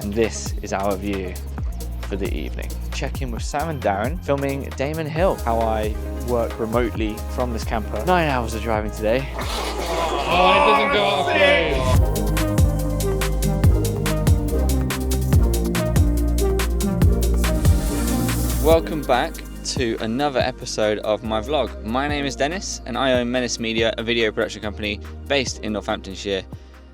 And this is our view for the evening. Check in with Sam and Darren, filming Damon Hill, how I work remotely from this camper. 9 hours of driving today. Oh, it doesn't go out of place. Welcome back to another episode of my vlog. My name is Dennis and I own Menace Media, a video production company based in Northamptonshire.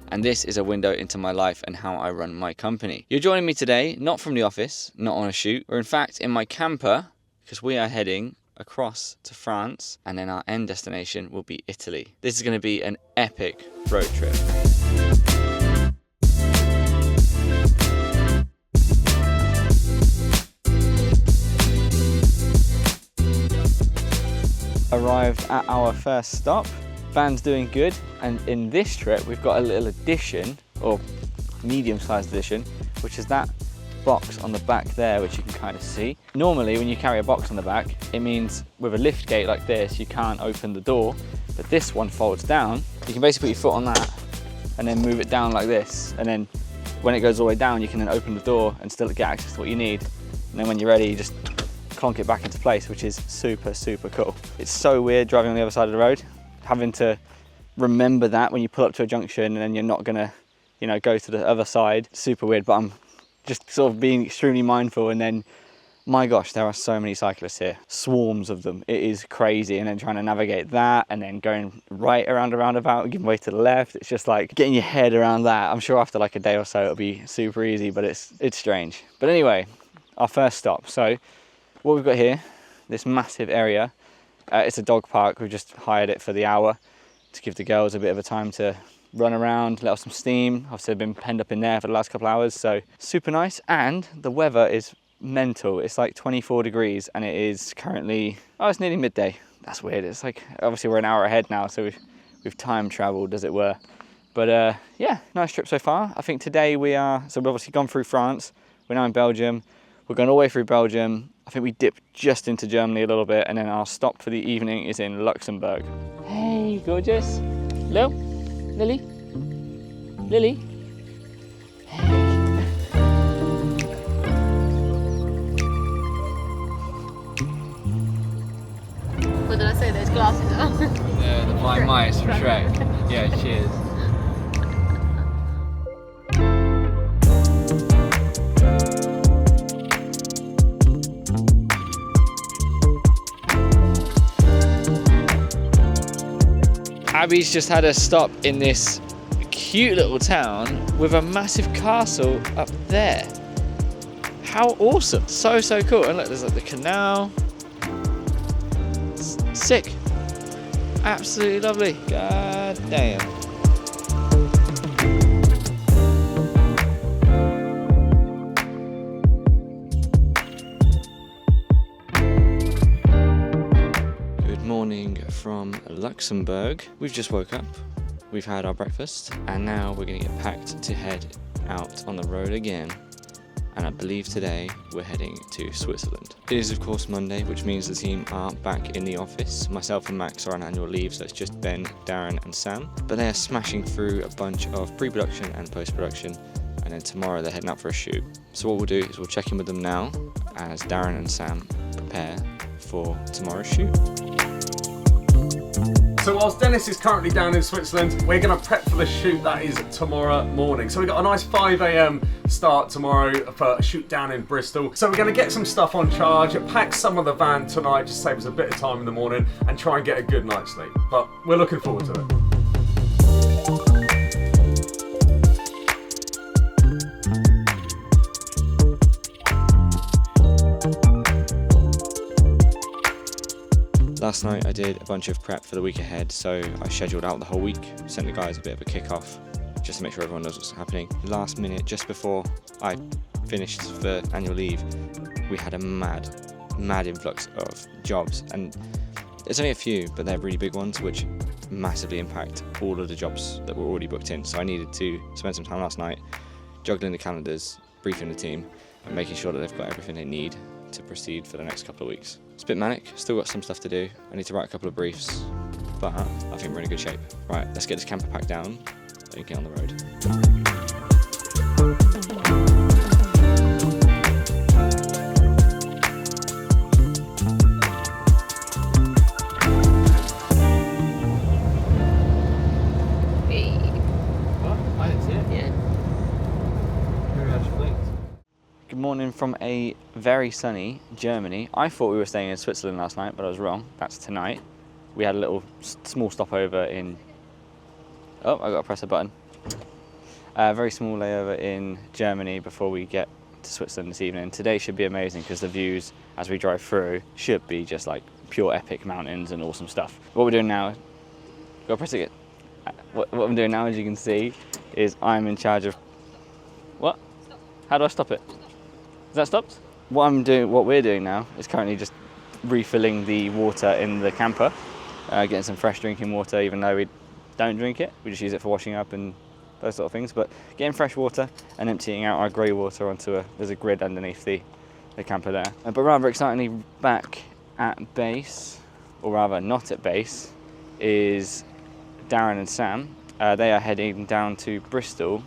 And this is a window into my life and how I run my company. You're joining me today, not from the office, not on a shoot, or in fact in my camper, because we are heading across to France and then our end destination will be Italy. This is going to be an epic road trip. Arrived at our first stop. Van's doing good, and in this trip we've got a little addition, or medium-sized addition, which is that box on the back there, which you can kind of see. Normally when you carry a box on the back, it means with a lift gate like this you can't open the door, but this one folds down. You can basically put your foot on that and then move it down like this, and then when it goes all the way down you can then open the door and still get access to what you need, and then when you're ready you just clonk it back into place, which is super cool. It's so weird driving on the other side of the road, having to remember that when you pull up to a junction and then you're not gonna, go to the other side. Super weird, but I'm just sort of being extremely mindful. And then, my gosh, there are so many cyclists here, swarms of them. It is crazy. And then trying to navigate that and then going right around a roundabout, giving way to the left. It's just like getting your head around that. I'm sure after like a day or so, it'll be super easy, but it's strange. But anyway, our first stop. So what we've got here, this massive area, it's a dog park. We've just hired it for the hour to give the girls a bit of a time to run around, let off some steam. Obviously I've been penned up in there for the last couple of hours, so super nice. And the weather is mental. It's like 24 degrees and it is currently, it's nearly midday. That's weird. It's like, obviously we're an hour ahead now, so we've time traveled, as it were. But yeah, nice trip so far. I think today we've obviously gone through France. We're now in Belgium. We're going all the way through Belgium. I think we dipped just into Germany a little bit, and then our stop for the evening is in Luxembourg. Hey, gorgeous. Hello? Lily? Lily? Hey. What did I say? Those glasses are? Yeah, the blind mice from Shrek. Yeah, cheers. Abby's just had a stop in this cute little town with a massive castle up there. How awesome. So cool. And look, there's like the canal. It's sick. Absolutely lovely. God damn. From Luxembourg. We've just woke up, we've had our breakfast, and now we're going to get packed to head out on the road again. And I believe today we're heading to Switzerland. It is of course Monday, which means the team are back in the office. Myself and Max are on annual leave, so it's just Ben, Darren and Sam. But they are smashing through a bunch of pre-production and post-production, and then tomorrow they're heading out for a shoot. So what we'll do is we'll check in with them now as Darren and Sam prepare for tomorrow's shoot. So whilst Dennis is currently down in Switzerland, we're going to prep for the shoot that is tomorrow morning. So we've got a nice 5 AM start tomorrow for a shoot down in Bristol. So we're going to get some stuff on charge, pack some of the van tonight, just save us a bit of time in the morning, and try and get a good night's sleep. But we're looking forward to it. Last night I did a bunch of prep for the week ahead, so I scheduled out the whole week, sent the guys a bit of a kick-off, just to make sure everyone knows what's happening. Last minute, just before I finished for annual leave, we had a mad influx of jobs, and there's only a few, but they're really big ones, which massively impact all of the jobs that were already booked in. So I needed to spend some time last night juggling the calendars, briefing the team, and making sure that they've got everything they need to proceed for the next couple of weeks. It's a bit manic, still got some stuff to do. I need to write a couple of briefs, but I think we're in a good shape. Right, let's get this camper packed down and get on the road. Good morning from a very sunny Germany. I thought we were staying in Switzerland last night, but I was wrong. That's tonight. We had a little small stopover in... Oh, I got to press a button. Very small layover in Germany before we get to Switzerland this evening. Today should be amazing because the views as we drive through should be just like pure epic mountains and awesome stuff. What we're doing now, go press it. What I'm doing now, as you can see, is I'm in charge of... What? How do I stop it? Is that stopped? What we're doing now is currently just refilling the water in the camper, getting some fresh drinking water, even though we don't drink it. We just use it for washing up and those sort of things. But getting fresh water and emptying out our grey water onto there's a grid underneath the camper there. But rather excitingly, back at base, or rather not at base, is Darren and Sam. They are heading down to Bristol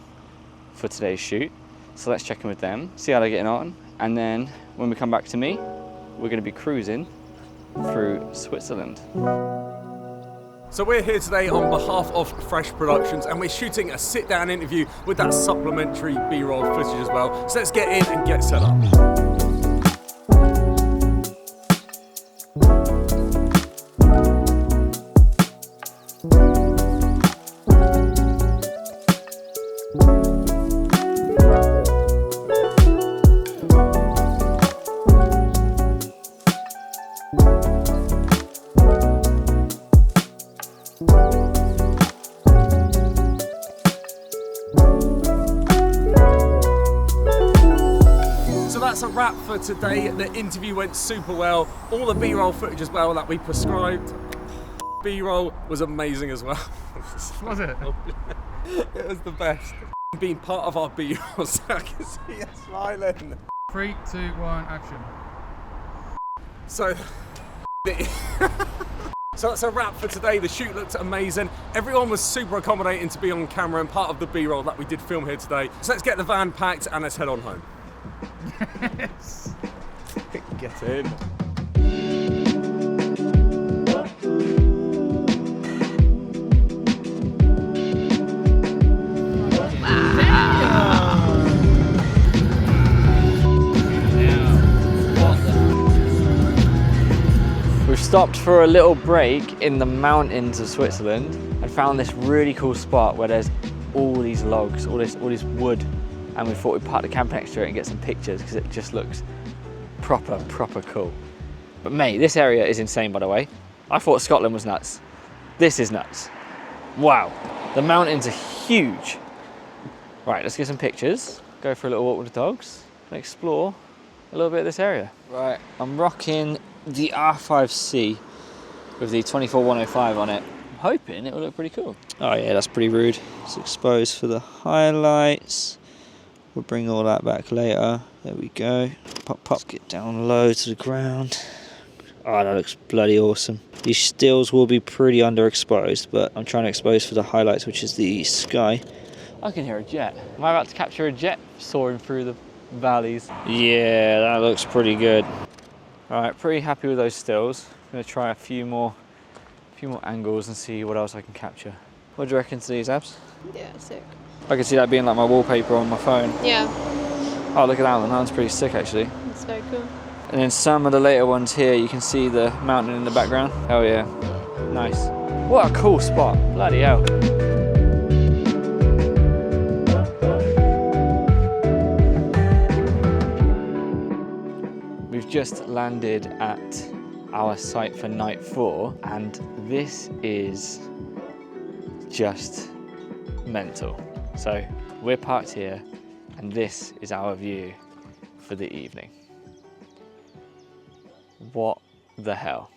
for today's shoot. So let's check in with them, see how they're getting on, and then when we come back to me, we're going to be cruising through Switzerland. So we're here today on behalf of Fresh Productions, and we're shooting a sit-down interview with that supplementary B-roll footage as well. So let's get in and get set up. That's a wrap for today. The interview went super well. All the B-roll footage as well that we prescribed. B-roll was amazing as well. Was it? It was the best. Being part of our B-roll, so I can see you smiling. 3, 2, 1, action. So that's a wrap for today. The shoot looked amazing. Everyone was super accommodating to be on camera and part of the B-roll that we did film here today. So let's get the van packed and let's head on home. Yes. Get in. We've stopped for a little break in the mountains of Switzerland and found this really cool spot where there's all these logs, all this wood, and we thought we'd park the camper next to it and get some pictures because it just looks proper cool. But mate, this area is insane, by the way. I thought Scotland was nuts. This is nuts. Wow, the mountains are huge. Right, let's get some pictures, go for a little walk with the dogs, and explore a little bit of this area. Right, I'm rocking the R5C with the 24105 on it. I'm hoping it will look pretty cool. Oh yeah, that's pretty rude. It's exposed for the highlights. We'll bring all that back later. There we go. Pop. Let's get down low to the ground. Oh, that looks bloody awesome. These stills will be pretty underexposed, but I'm trying to expose for the highlights, which is the sky. I can hear a jet. Am I about to capture a jet soaring through the valleys? Yeah, that looks pretty good. All right, pretty happy with those stills. I'm gonna try a few more angles and see what else I can capture. What do you reckon to these, Abs? Yeah, sick. I can see that being like my wallpaper on my phone. Yeah, Oh, look at that one. That one's pretty sick, actually. it's very cool. And then some of the later ones here, you can see the mountain in the background. Oh yeah, nice. What a cool spot, bloody hell. We've just landed at our site for night 4, and this is just mental. So we're parked here, and this is our view for the evening. What the hell?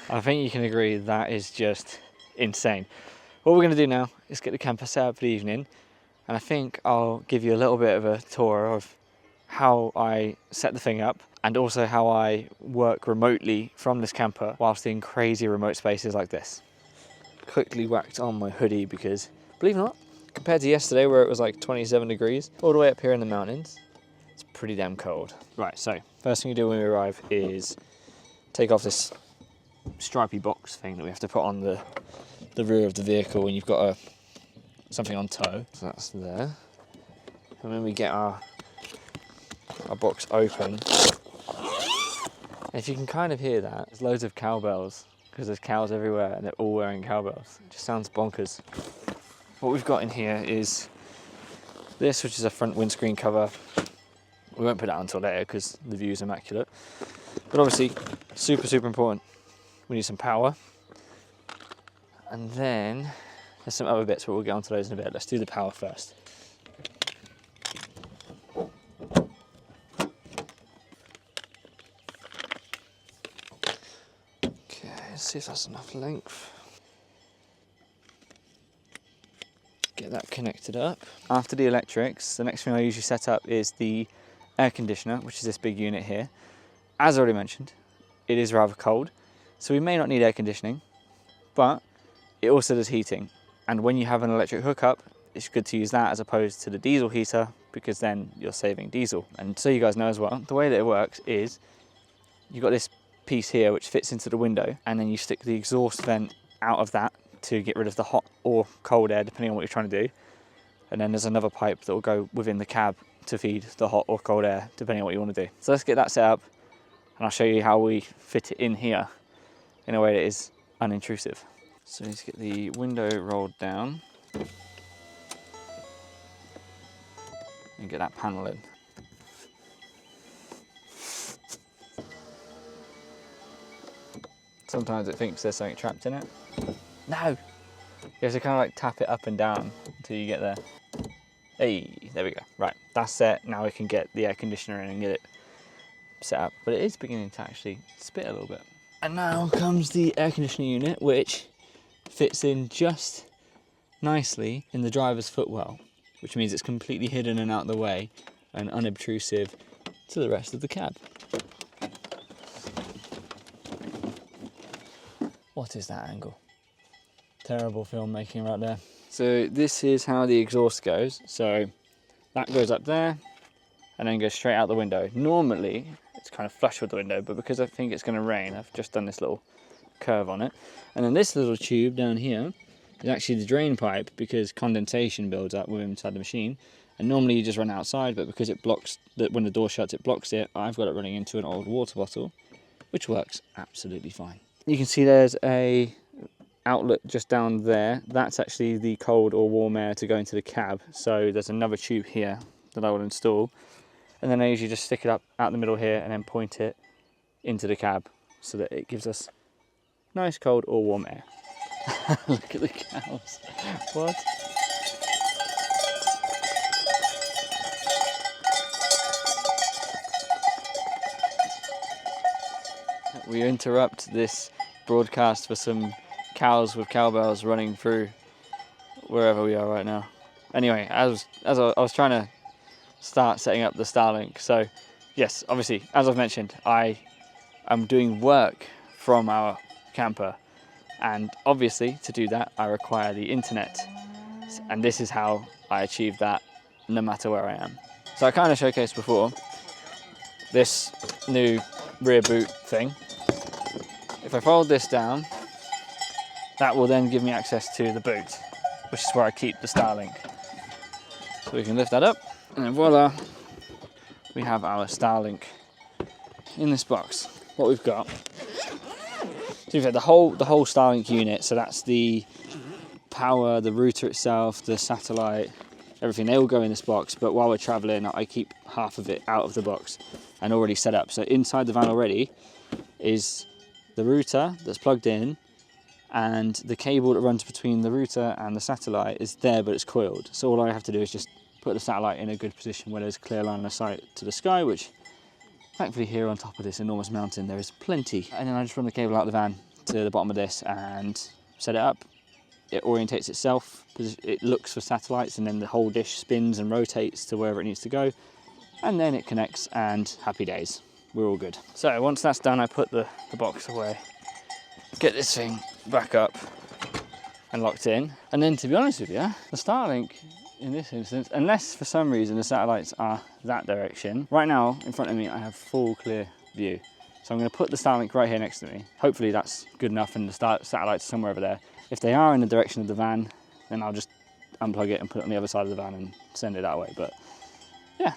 I think you can agree that is just insane. What we're going to do now is get the camper set up for the evening, and I think I'll give you a little bit of a tour of how I set the thing up and also how I work remotely from this camper whilst in crazy remote spaces like this. Quickly whacked on my hoodie because, believe it or not, compared to yesterday where it was like 27 degrees, all the way up here in the mountains, it's pretty damn cold. Right, so first thing you do when we arrive is take off this stripy box thing that we have to put on the rear of the vehicle when you've got something on tow. So that's there. And then we get our our box open. If you can kind of hear that, there's loads of cowbells because there's cows everywhere and they're all wearing cowbells. It just sounds bonkers. What we've got in here is this, which is a front windscreen cover. We won't put that on until later because the view is immaculate. But obviously, super, super important. We need some power. And then there's some other bits, but we'll get onto those in a bit. Let's do the power first. Okay, let's see if that's enough length. Get that connected up. After the electrics, the next thing I usually set up is the air conditioner, which is this big unit here. As already mentioned, it is rather cold, so we may not need air conditioning, but it also does heating. And when you have an electric hookup, it's good to use that as opposed to the diesel heater, because then you're saving diesel. And so you guys know as well, the way that it works is you've got this piece here which fits into the window, and then you stick the exhaust vent out of that to get rid of the hot or cold air, depending on what you're trying to do. And then there's another pipe that will go within the cab to feed the hot or cold air, depending on what you want to do. So let's get that set up, and I'll show you how we fit it in here in a way that is unintrusive. So we need to get the window rolled down and get that panel in. Sometimes it thinks there's something trapped in it. No! You have to kind of like tap it up and down until you get there. Hey, there we go. Right, that's set. Now we can get the air conditioner in and get it set up. But it is beginning to actually spit a little bit. And now comes the air conditioning unit, which fits in just nicely in the driver's footwell, which means it's completely hidden and out of the way and unobtrusive to the rest of the cab. What is that angle? Terrible filmmaking right there. So this is how the exhaust goes. So that goes up there and then goes straight out the window. Normally it's kind of flush with the window, but because I think it's going to rain, I've just done this little curve on it. And then this little tube down here is actually the drain pipe, because condensation builds up within inside the machine. And normally you just run outside, but because it blocks that, when the door shuts it blocks it, I've got it running into an old water bottle, which works absolutely fine. You can see there's a outlet just down there. That's actually the cold or warm air to go into the cab. So there's another tube here that I will install, and then I usually just stick it up out the middle here and then point it into the cab so that it gives us nice cold or warm air. Look at the cows. What? We interrupt this broadcast for some cows with cowbells running through wherever we are right now. Anyway, as I was trying to start setting up the Starlink. So yes, obviously, as I've mentioned, I am doing work from our camper, and obviously to do that I require the internet, and this is how I achieve that no matter where I am. So I kind of showcased before this new rear boot thing. If I fold this down, that will then give me access to the boot, which is where I keep the Starlink. So we can lift that up, and then voila, we have our Starlink in this box. What we've got, so we've got the whole Starlink unit, so that's the power, the router itself, the satellite, everything, they all go in this box. But while we're traveling, I keep half of it out of the box and already set up. So inside the van already is the router that's plugged in, and the cable that runs between the router and the satellite is there, but it's coiled. So all I have to do is just put the satellite in a good position where there's clear line of sight to the sky, which thankfully here on top of this enormous mountain there is plenty. And then I just run the cable out of the van to the bottom of this and set it up. It orientates itself, it looks for satellites, and then the whole dish spins and rotates to wherever it needs to go, and then it connects, and happy days, we're all good. So once that's done, I put the box away, get this thing back up and locked in, and then to be honest with you, the Starlink in this instance, unless for some reason the satellites are that direction, right now in front of me I have full clear view. So I'm going to put the Starlink right here next to me. Hopefully that's good enough and the satellites are somewhere over there. If they are in the direction of the van, then I'll just unplug it and put it on the other side of the van and send it that way. But yeah,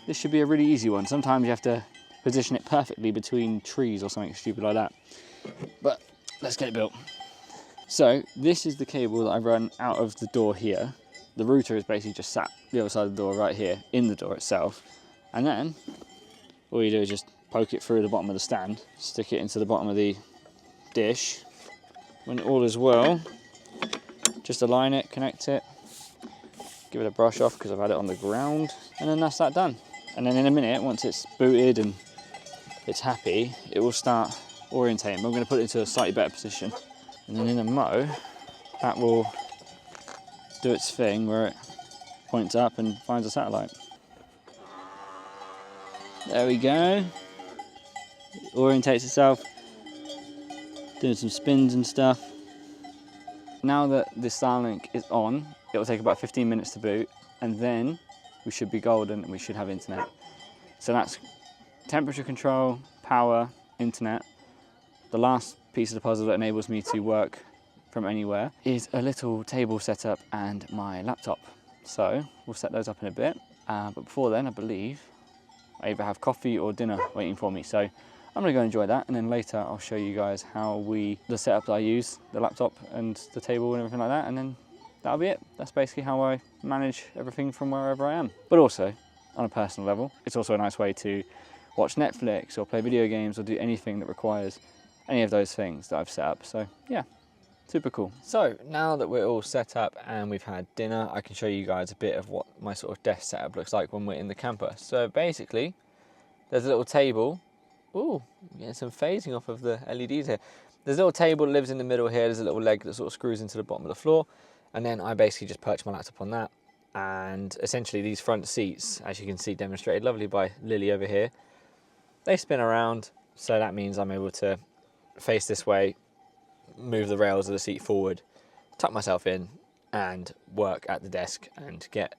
this should be a really easy one. Sometimes you have to position it perfectly between trees or something stupid like that. But let's get it built. So this is the cable that I run out of the door here. The router is basically just sat the other side of the door right here in the door itself. And then all you do is just poke it through the bottom of the stand, stick it into the bottom of the dish. When all is well, just align it, connect it, give it a brush off because I've had it on the ground, and then that's that done. And then in a minute, once it's booted and it's happy, it will start orientating. But I'm going to put it into a slightly better position. And then in a mo, that will do its thing where it points up and finds a satellite. There we go. It orientates itself, doing some spins and stuff. Now that the Starlink is on, it will take about 15 minutes to boot, and then we should be golden and we should have internet. So that's temperature control, power, internet. The last piece of the puzzle that enables me to work from anywhere is a little table setup and my laptop. So we'll set those up in a bit. But before then, I believe I either have coffee or dinner waiting for me. So I'm gonna go enjoy that, and then later I'll show you guys the setup that I use, the laptop and the table and everything like that, and then that'll be it. That's basically how I manage everything from wherever I am. But also, on a personal level, it's also a nice way to watch Netflix or play video games or do anything that requires any of those things that I've set up. So yeah, super cool. So now that we're all set up and we've had dinner, I can show you guys a bit of what my sort of desk setup looks like when we're in the camper. So basically, there's a little table. Ooh, getting some phasing off of the LEDs here. There's a little table that lives in the middle here. There's a little leg that sort of screws into the bottom of the floor. And then I basically just perch my laptop on that. And essentially these front seats, as you can see demonstrated lovely by Lily over here, they spin around. So that means I'm able to face this way, move the rails of the seat forward, tuck myself in and work at the desk and get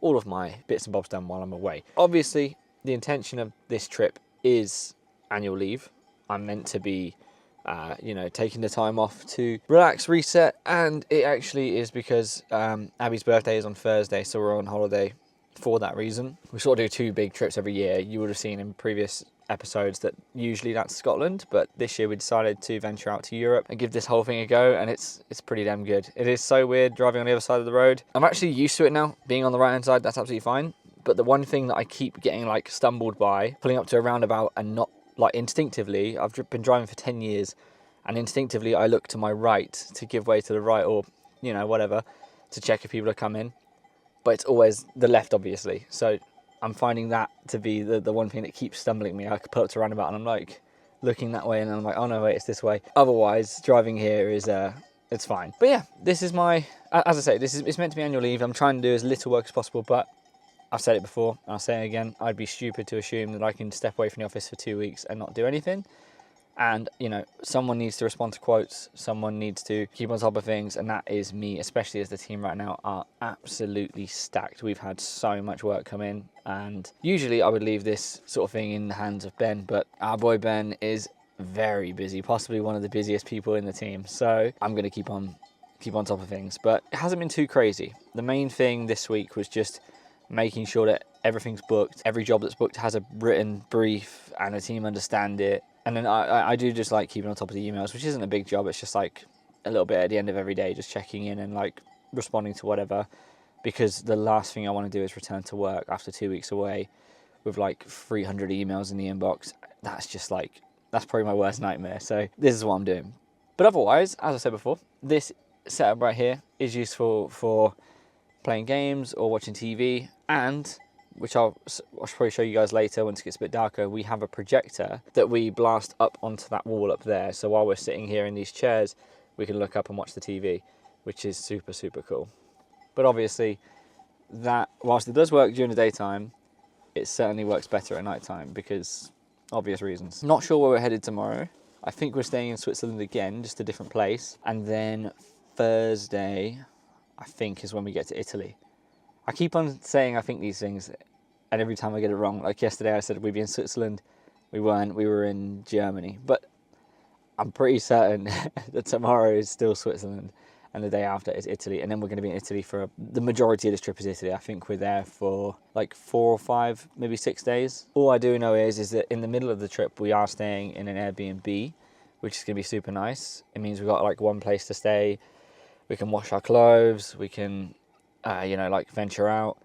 all of my bits and bobs done while I'm away. Obviously, the intention of this trip is annual leave. I'm meant to be taking the time off to relax, reset, and it actually is because Abby's birthday is on Thursday, so we're on holiday for that reason. We sort of do 2 big trips every year. You would have seen in previous episodes that usually that's Scotland, but this year we decided to venture out to Europe and give this whole thing a go, and it's pretty damn good. It is so weird driving on the other side of the road. I'm actually used to it now, being on the right hand side. That's absolutely fine. But the one thing that I keep getting like stumbled by, pulling up to a roundabout and not like instinctively, I've been driving for 10 years and instinctively I look to my right to give way to the right, or whatever, to check if people are coming, but it's always the left, obviously. So I'm finding that to be the one thing that keeps stumbling me. I could pull up to a roundabout and I'm like looking that way and I'm like, oh no, wait, it's this way. Otherwise, driving here is it's fine. But yeah, this is my, as I say, it's meant to be annual leave. I'm trying to do as little work as possible, but I've said it before, and I'll say it again, I'd be stupid to assume that I can step away from the office for 2 weeks and not do anything. And, someone needs to respond to quotes, someone needs to keep on top of things, and that is me, especially as the team right now are absolutely stacked. We've had so much work come in, and usually I would leave this sort of thing in the hands of Ben, but our boy Ben is very busy, possibly one of the busiest people in the team. So I'm going to keep on top of things, but it hasn't been too crazy. The main thing this week was just making sure that everything's booked. Every job that's booked has a written brief and the team understand it. And then I do just like keeping on top of the emails, which isn't a big job. It's just like a little bit at the end of every day, just checking in and like responding to whatever, because the last thing I want to do is return to work after 2 weeks away with like 300 emails in the inbox. That's probably my worst nightmare. So this is what I'm doing. But otherwise, as I said before, this setup right here is useful for playing games or watching TV, and which I'll probably show you guys later once it gets a bit darker, we have a projector that we blast up onto that wall up there. So while we're sitting here in these chairs, we can look up and watch the TV, which is super, super cool. But obviously, that whilst it does work during the daytime, it certainly works better at night time because obvious reasons. Not sure where we're headed tomorrow. I think we're staying in Switzerland again, just a different place. And then Thursday, I think, is when we get to Italy. I keep on saying I think these things, and every time I get it wrong. Like yesterday I said we'd be in Switzerland. We weren't, we were in Germany. But I'm pretty certain that tomorrow is still Switzerland. and the day after is Italy, and then we're going to be in Italy for the majority of this trip is Italy. I think we're there for like 4 or 5, maybe 6 days. All I do know is that in the middle of the trip we are staying in an Airbnb, which is going to be super nice. It means we've got like one place to stay. We can wash our clothes. We can, like venture out.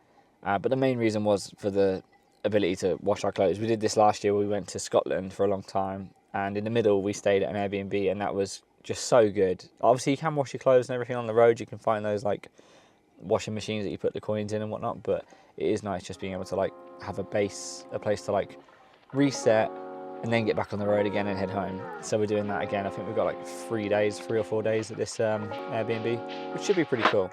But the main reason was for the ability to wash our clothes. We did this last year. We went to Scotland for a long time, and in the middle we stayed at an Airbnb, and that was just so good. Obviously you can wash your clothes and everything on the road. You can find those like washing machines that you put the coins in and whatnot, but it is nice just being able to like have a place to like reset and then get back on the road again and head home. So we're doing that again. I think we've got like 3 or 4 days at this Airbnb, which should be pretty cool.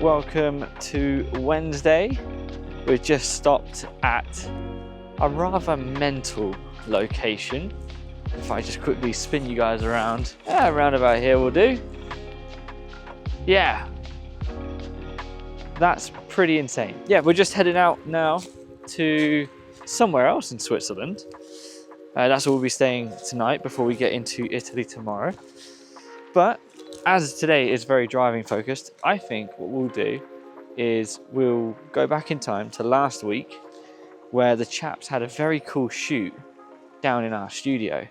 Welcome to Wednesday. We've just stopped at a rather mental location. If I just quickly spin you guys around, around about here will do. Yeah, that's pretty insane. Yeah, we're just heading out now to somewhere else in Switzerland. That's where we'll be staying tonight before we get into Italy tomorrow. But as today is very driving focused, I think what we'll do is we'll go back in time to last week where the chaps had a very cool shoot down in our studio.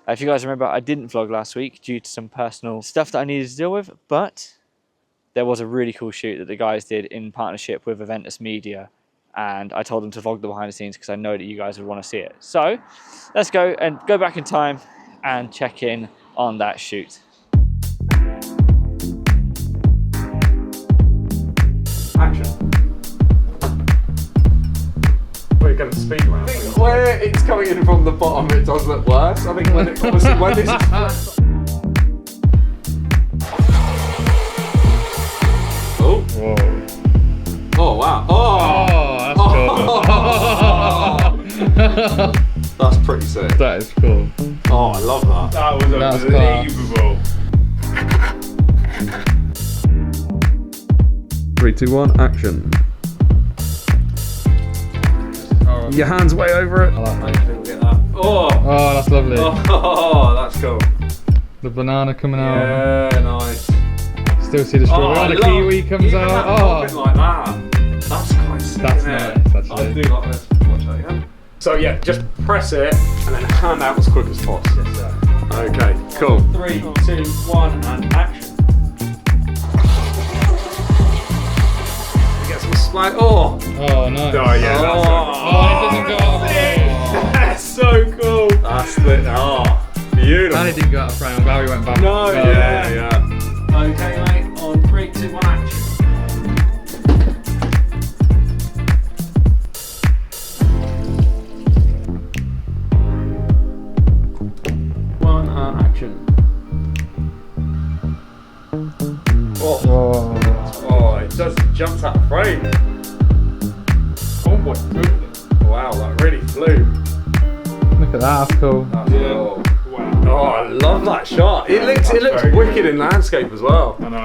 If you guys remember, I didn't vlog last week due to some personal stuff that I needed to deal with, but there was a really cool shoot that the guys did in partnership with Menace Media, and I told them to vlog the behind the scenes because I know that you guys would want to see it. So let's go back in time and check in on that shoot. Action. We're going to speed around. I think where it's coming in from the bottom, it does look worse. I think when this is oh. Whoa. Oh wow. Oh. That's cool. That's pretty sick. That is cool. Oh, I love that. That was unbelievable. 3, 2, 1, action. Your hands way over it. I like that. We'll get that. Oh, that's lovely. Oh, that's cool. The banana coming out. Yeah, nice. Still see the strawberry. The kiwi comes out. That like that. That's quite sick. That's isn't nice, it? actually. I do like this. Watch that again. So yeah, just press it and then hand out as quick as possible. Yes, sir. Okay, cool. 3, 2, 1, and action. Get some splash. Oh. Oh, nice. Oh yeah. That's Oh, it doesn't go out of frame. That's so cool. That's the beautiful. And it didn't go out of frame. I'm glad we went back. No. Yeah. Okay, mate. On 3, 2, 1, action. Action. Oh. Whoa. Oh, it just jumps out of frame. Oh my goodness. Wow, that really flew. Look at that. That's cool. Wow. Oh, I love that shot. It looks wicked in landscape as well. I know.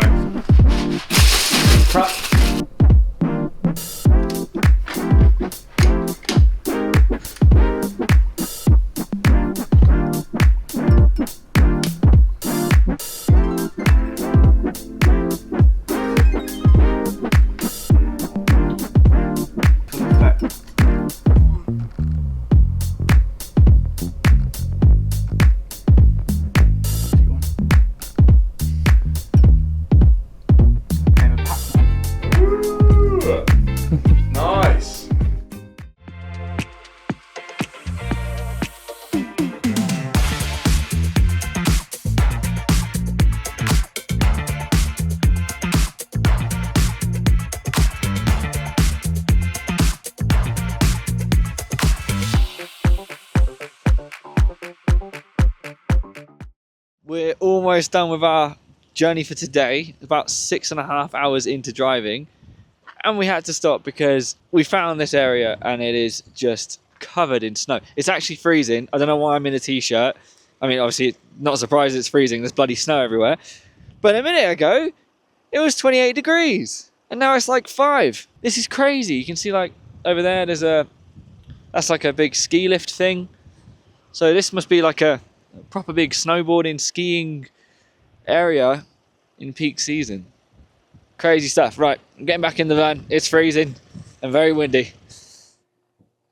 We're almost done with our journey for today, about 6.5 hours into driving. And we had to stop because we found this area and it is just covered in snow. It's actually freezing. I don't know why I'm in a t-shirt. I mean, obviously, not surprised it's freezing. There's bloody snow everywhere. But a minute ago, it was 28 degrees. And now it's like 5. This is crazy. You can see like over there, that's like a big ski lift thing. So this must be like a proper big snowboarding, skiing area in peak season. Crazy stuff. Right, I'm getting back in the van. It's freezing and very windy.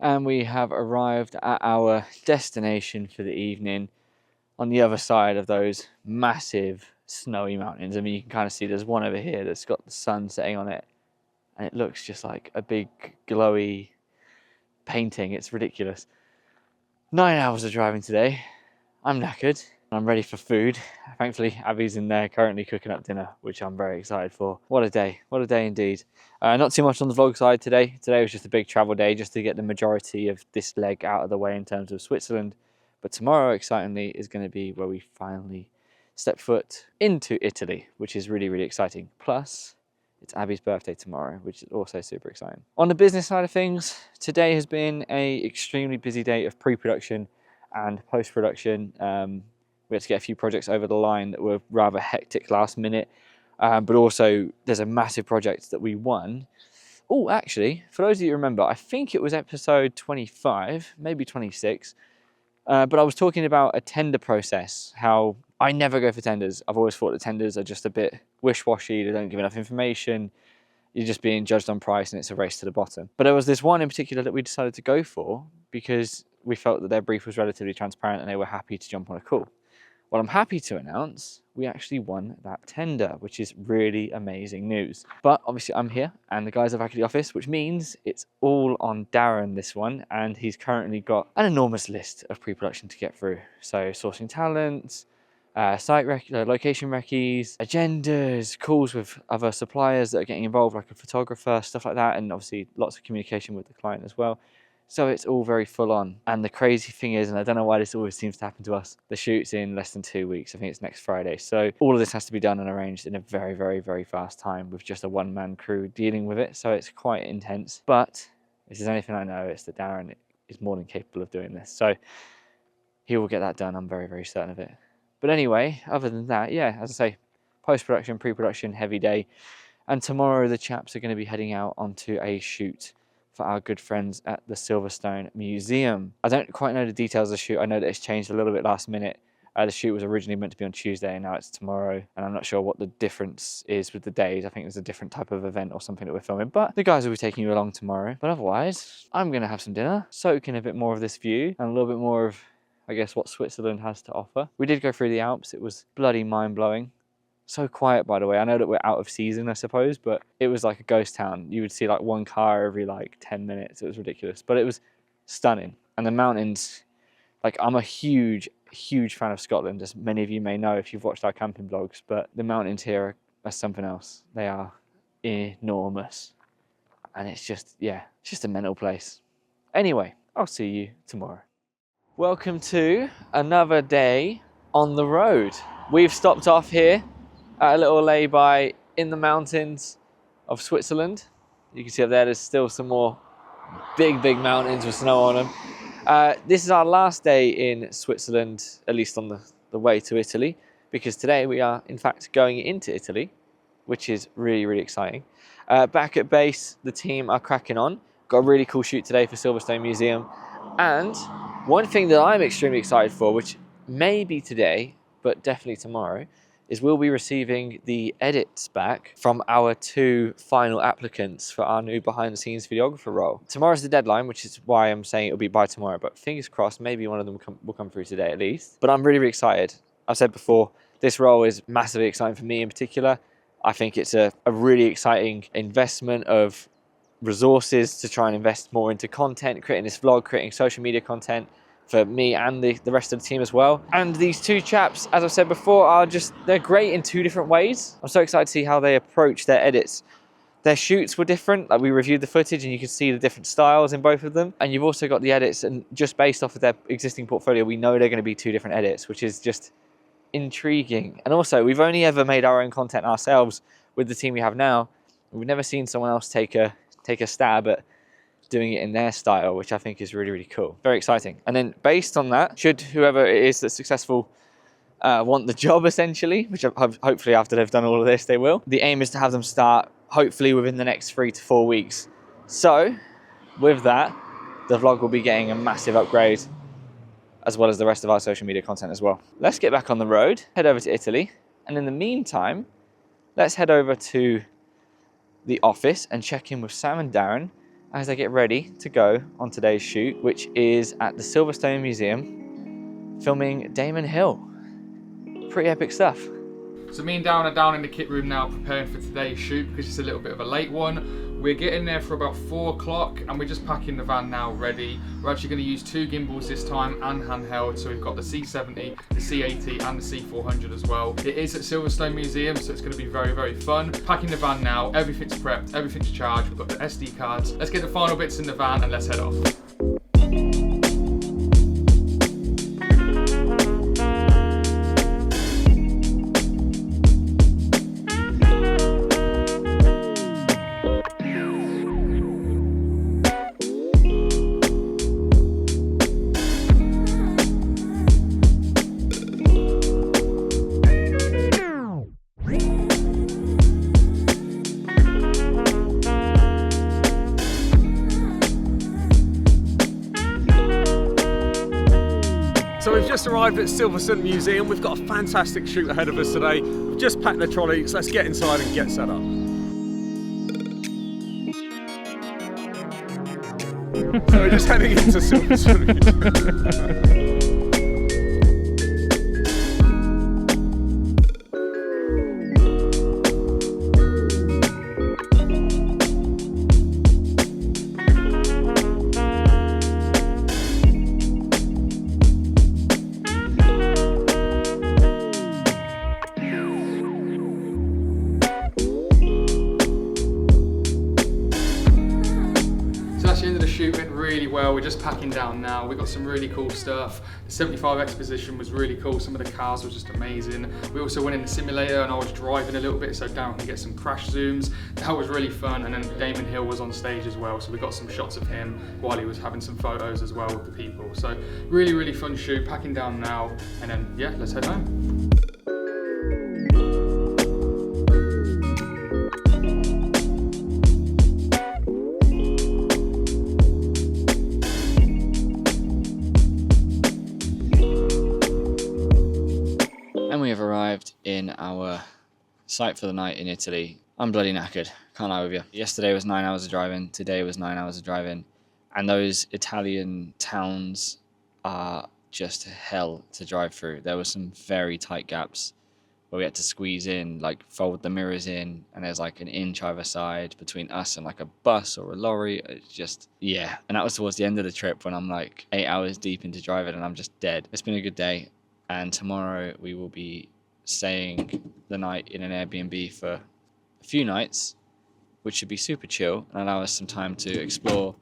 And we have arrived at our destination for the evening on the other side of those massive snowy mountains. I mean, you can kind of see there's one over here that's got the sun setting on it. And it looks just like a big glowy painting. It's ridiculous. 9 hours of driving today. I'm knackered. I'm ready for food. Thankfully, Abby's in there currently cooking up dinner, which I'm very excited for. What a day indeed. Not too much on the vlog side today. Today was just a big travel day just to get the majority of this leg out of the way in terms of Switzerland. But tomorrow, excitingly, is going to be where we finally step foot into Italy, which is really, really exciting. Plus, it's Abby's birthday tomorrow, which is also super exciting. On the business side of things, today has been an extremely busy day of pre-production and post-production. We had to get a few projects over the line that were rather hectic last minute, but also there's a massive project that we won. Oh, actually, for those of you who remember, I think it was episode 25, maybe 26, but I was talking about a tender process, how I never go for tenders. I've always thought that tenders are just a bit wish-washy, they don't give enough information, you're just being judged on price and it's a race to the bottom. But there was this one in particular that we decided to go for because we felt that their brief was relatively transparent and they were happy to jump on a call. Well, I'm happy to announce we actually won that tender, which is really amazing news. But obviously I'm here and the guys are back at the office, which means it's all on Darren, this one, and he's currently got an enormous list of pre-production to get through. So sourcing talent, location recce's, agendas, calls with other suppliers that are getting involved, like a photographer, stuff like that, and obviously lots of communication with the client as well. So it's all very full on. And the crazy thing is, and I don't know why this always seems to happen to us, the shoot's in less than 2 weeks. I think it's next Friday. So all of this has to be done and arranged in a very, very, very fast time with just a one-man crew dealing with it. So it's quite intense. But if there's anything I know, it's that Darren is more than capable of doing this. So he will get that done. I'm very, very certain of it. But anyway, other than that, yeah, as I say, post-production, pre-production, heavy day. And tomorrow the chaps are going to be heading out onto a shoot for our good friends at the Silverstone Museum. I don't quite know the details of the shoot. I know that it's changed a little bit last minute. The shoot was originally meant to be on Tuesday and now it's tomorrow. And I'm not sure what the difference is with the days. I think there's a different type of event or something that we're filming. But the guys will be taking you along tomorrow. But otherwise, I'm going to have some dinner, soak in a bit more of this view and a little bit more of, I guess, what Switzerland has to offer. We did go through the Alps. It was bloody mind-blowing. So quiet, by the way. I know that we're out of season, I suppose, but it was like a ghost town. You would see like one car every like 10 minutes. It was ridiculous, but it was stunning. And the mountains, like I'm a huge fan of Scotland, as many of you may know if you've watched our camping vlogs, but the mountains here are something else. They are enormous. And it's just, yeah, it's just a mental place. Anyway, I'll see you tomorrow. Welcome to another day on the road. We've stopped off here at a little lay-by in the mountains of Switzerland. You can see up there, there's still some more big mountains with snow on them. This is our last day in Switzerland, at least on the way to Italy, because today we are in fact going into Italy, which is really, really exciting. Back at base, the team are cracking on. Got a really cool shoot today for Silverstone Museum. And one thing that I'm extremely excited for, which may be today, but definitely tomorrow, is we'll be receiving the edits back from our 2 final applicants for our new behind-the-scenes videographer role. Tomorrow's the deadline, which is why I'm saying it'll be by tomorrow, but fingers crossed, maybe one of them will come through today at least. But I'm really, really excited. I've said before, this role is massively exciting for me in particular. I think it's a really exciting investment of resources to try and invest more into content, creating this vlog, creating social media content, for me and the rest of the team as well. And these 2 chaps, as I've said before, they're great in 2 different ways. I'm so excited to see how they approach their edits. Their shoots were different. Like, we reviewed the footage and you can see the different styles in both of them. And you've also got the edits, and just based off of their existing portfolio, we know they're going to be 2 different edits, which is just intriguing. And also, we've only ever made our own content ourselves with the team we have now. We've never seen someone else take a stab at doing it in their style, which I think is really, really cool. Very exciting. And then based on that, should whoever it is that's successful want the job essentially, which hopefully after they've done all of this, they will. The aim is to have them start hopefully within the next 3 to 4 weeks. So with that, the vlog will be getting a massive upgrade, as well as the rest of our social media content as well. Let's get back on the road, head over to Italy. And in the meantime, let's head over to the office and check in with Sam and Darren as they get ready to go on today's shoot, which is at the Silverstone Museum, filming Damon Hill. Pretty epic stuff. So me and Darren are down in the kit room now preparing for today's shoot because it's a little bit of a late one. We're getting there for about 4 o'clock and we're just packing the van now ready. We're actually going to use 2 gimbals this time and handheld. So we've got the C70, the C80 and the C400 as well. It is at Silverstone Museum, so it's going to be very, very fun. Packing the van now, everything's prepped, everything's charged. We've got the SD cards. Let's get the final bits in the van and let's head off. So we've just arrived at Silverstone Museum. We've got a fantastic shoot ahead of us today. We've just packed the trolley, so let's get inside and get set up. So we're just heading into Silverstone Museum. Shoot went really well. We're just packing down now. We got some really cool stuff. The 75 exposition was really cool. Some of the cars were just amazing. We also went in the simulator and I was driving a little bit so Darren can get some crash zooms. That was really fun. And then Damon Hill was on stage as well. So we got some shots of him while he was having some photos as well with the people. So really, really fun shoot. Packing down now. And then, yeah, let's head home. We have arrived in our site for the night in Italy. I'm bloody knackered, can't lie with you. Yesterday was 9 hours of driving, today was 9 hours of driving, and those Italian towns are just hell to drive through. There were some very tight gaps where we had to squeeze in, like fold the mirrors in, and there's like an inch either side between us and like a bus or a lorry. It's just, yeah. And that was towards the end of the trip when I'm like 8 hours deep into driving and I'm just dead. It's been a good day. And tomorrow we will be staying the night in an Airbnb for a few nights, which should be super chill and allow us some time to explore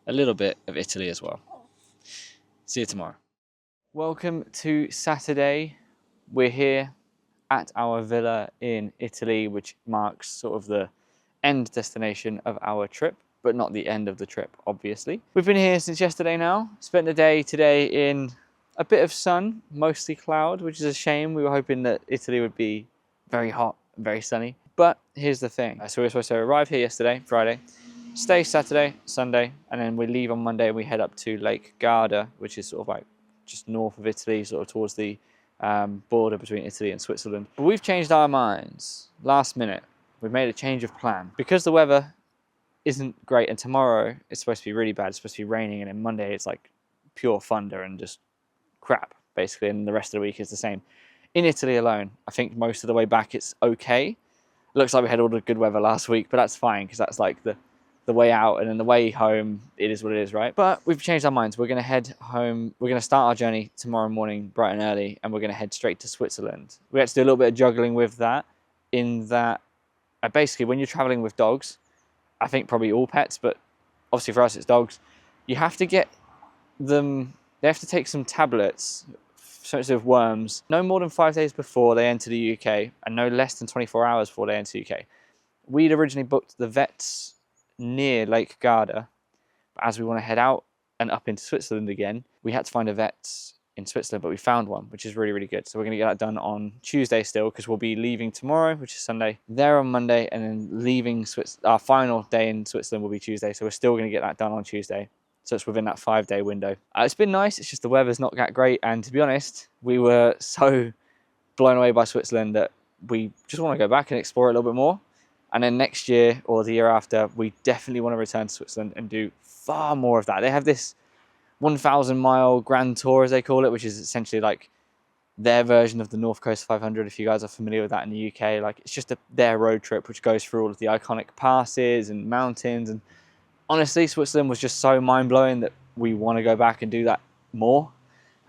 a little bit of Italy as well. See you tomorrow. Welcome to Saturday. We're here at our villa in Italy, which marks sort of the end destination of our trip, but not the end of the trip, obviously. We've been here since yesterday now. Spent the day today in a bit of sun, mostly cloud, which is a shame. We were hoping that Italy would be very hot and very sunny. But here's the thing. So we were supposed to arrive here yesterday, Friday, stay Saturday, Sunday, and then we leave on Monday and we head up to Lake Garda, which is sort of like just north of Italy, sort of towards the border between Italy and Switzerland. But we've changed our minds last minute. We've made a change of plan. Because the weather isn't great and tomorrow it's supposed to be really bad, it's supposed to be raining, and then Monday it's like pure thunder and just crap, basically, and the rest of the week is the same. In Italy alone, I think most of the way back it's okay. Looks like we had all the good weather last week, but that's fine because that's like the way out, and then the way home, it is what it is, right? But we've changed our minds. We're going to head home. We're going to start our journey tomorrow morning, bright and early, and we're going to head straight to Switzerland. We had to do a little bit of juggling with that, in that basically when you're traveling with dogs, I think probably all pets, but obviously for us it's dogs, you have to get them. They have to take some tablets especially with worms, no more than 5 days before they enter the UK and no less than 24 hours before they enter the UK. We'd originally booked the vets near Lake Garda, but as we want to head out and up into Switzerland again, we had to find a vet in Switzerland, but we found one, which is really, really good. So we're going to get that done on Tuesday still, because we'll be leaving tomorrow, which is Sunday, there on Monday, and then leaving our final day in Switzerland will be Tuesday. So we're still going to get that done on Tuesday. So it's within that 5-day window. It's been nice. It's just the weather's not that great. And to be honest, we were so blown away by Switzerland that we just want to go back and explore it a little bit more. And then next year or the year after, we definitely want to return to Switzerland and do far more of that. They have this 1,000-mile Grand Tour, as they call it, which is essentially like their version of the North Coast 500, if you guys are familiar with that in the UK. Like, it's just their road trip, which goes through all of the iconic passes and mountains. And honestly, Switzerland was just so mind-blowing that we want to go back and do that more.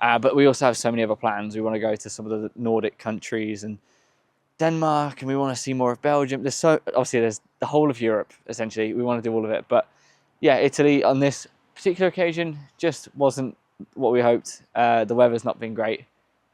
But we also have so many other plans. We want to go to some of the Nordic countries and Denmark, and we want to see more of Belgium. There's the whole of Europe, essentially. We want to do all of it. But yeah, Italy on this particular occasion just wasn't what we hoped. The weather's not been great,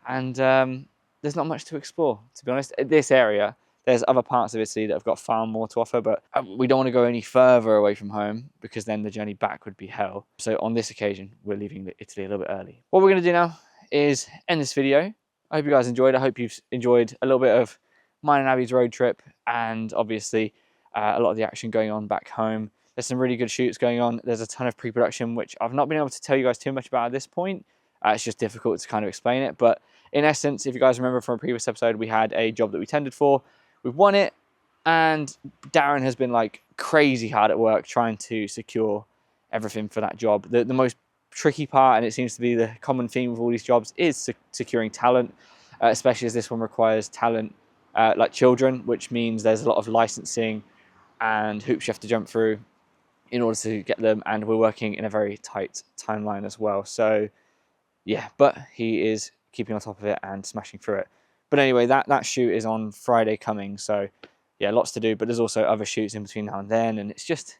and there's not much to explore, to be honest. This area, there's other parts of Italy that have got far more to offer, but we don't want to go any further away from home because then the journey back would be hell. So on this occasion, we're leaving Italy a little bit early. What we're going to do now is end this video. I hope you guys enjoyed. I hope you've enjoyed a little bit of mine and Abby's road trip, and obviously a lot of the action going on back home. There's some really good shoots going on. There's a ton of pre-production, which I've not been able to tell you guys too much about at this point. It's just difficult to kind of explain it. But in essence, if you guys remember from a previous episode, we had a job that we tendered for. We've won it, and Darren has been like crazy hard at work trying to secure everything for that job. The most tricky part, and it seems to be the common theme with all these jobs, is securing talent, especially as this one requires talent like children, which means there's a lot of licensing and hoops you have to jump through in order to get them, and we're working in a very tight timeline as well. So yeah, but he is keeping on top of it and smashing through it. But anyway, that shoot is on Friday coming, so yeah, lots to do, but there's also other shoots in between now and then, and it's just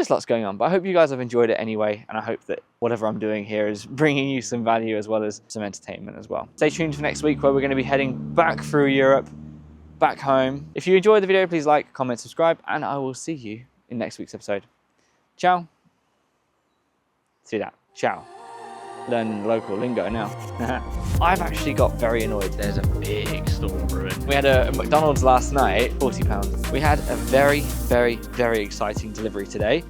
lots going on. But I hope you guys have enjoyed it anyway, and I hope that whatever I'm doing here is bringing you some value as well as some entertainment as well. Stay tuned for next week, where we're going to be heading back through Europe, back home. If you enjoyed the video, please like, comment, subscribe, and I will see you in next week's episode. Ciao. See that? Ciao. Learn local lingo now. I've actually got very annoyed. There's a big storm brewing. We had a McDonald's last night, £40. We had a very, very, very exciting delivery today.